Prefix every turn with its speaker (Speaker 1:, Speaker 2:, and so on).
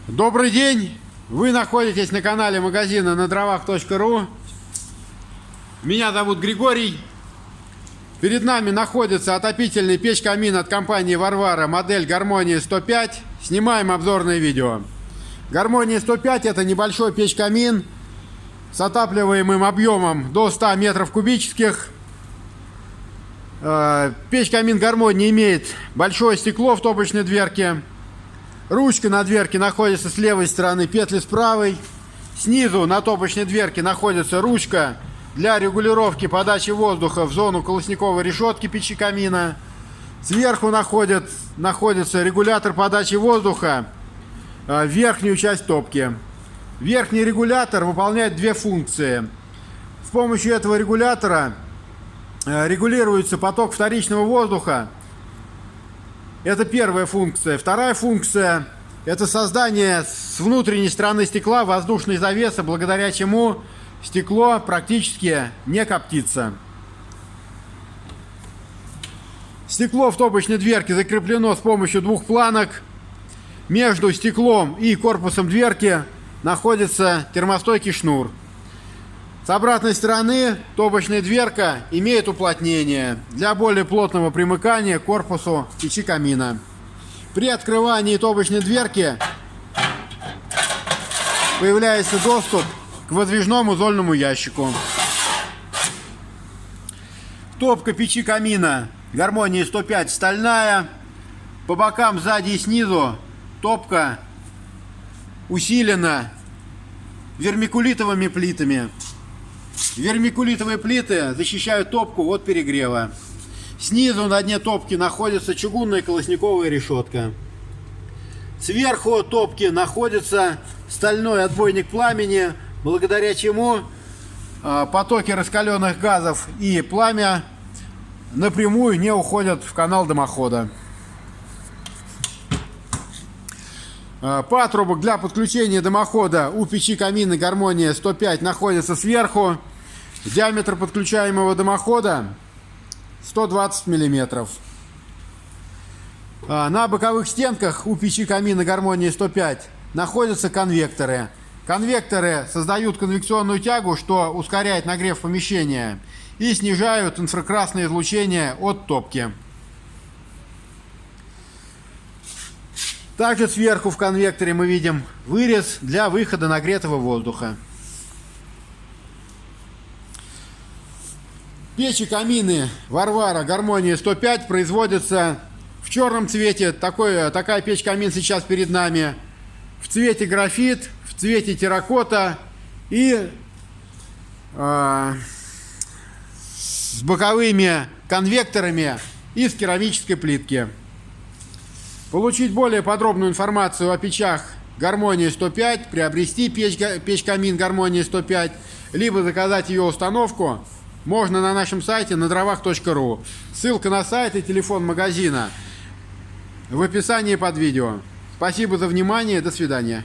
Speaker 1: Добрый день! Вы находитесь на канале магазина надровах.ру. Меня зовут Григорий. Перед нами находится отопительный печь-камин от компании Варвара, модель Гармония 105. Снимаем обзорное видео. Гармония 105 — это небольшой печь-камин с отапливаемым объемом до 100 метров кубических. Печь-камин Гармония имеет большое стекло в топочной дверке. Ручка на дверке находится с левой стороны, петли с правой. Снизу на топочной дверке находится ручка для регулировки подачи воздуха в зону колосниковой решетки печи камина. Сверху находится регулятор подачи воздуха в верхнюю часть топки. Верхний регулятор выполняет две функции. С помощью этого регулятора регулируется поток вторичного воздуха. Это первая функция. Вторая функция — это создание с внутренней стороны стекла воздушной завесы, благодаря чему стекло практически не коптится. Стекло в топочной дверке закреплено с помощью двух планок. Между стеклом и корпусом дверки находится термостойкий шнур. С обратной стороны топочная дверка имеет уплотнение для более плотного примыкания к корпусу печи камина. При открывании топочной дверки появляется доступ к выдвижному зольному ящику. Топка печи камина Гармония 105 стальная. По бокам, сзади и снизу топка усилена вермикулитовыми плитами. Вермикулитовые плиты защищают топку от перегрева. Снизу на дне топки находится чугунная колосниковая решетка. Сверху топки находится стальной отбойник пламени, благодаря чему потоки раскаленных газов и пламя напрямую не уходят в канал дымохода. Патрубок для подключения дымохода у печи камина Гармония 105 находится сверху. Диаметр подключаемого дымохода 120 мм. На боковых стенках у печи камина Гармония 105 находятся конвекторы. Конвекторы создают конвекционную тягу, что ускоряет нагрев помещения и снижают инфракрасное излучение от топки. Также сверху в конвекторе мы видим вырез для выхода нагретого воздуха. Печи камины Варвара Гармония 105 производятся в черном цвете. Такая печь-камин сейчас перед нами. В цвете графит, в цвете терракота и с боковыми конвекторами из керамической плитки. Получить более подробную информацию о печах Гармония 105, приобрести печь-камин Гармония 105, либо заказать ее установку можно на нашем сайте надровах.ру. Ссылка на сайт и телефон магазина в описании под видео. Спасибо за внимание. До свидания.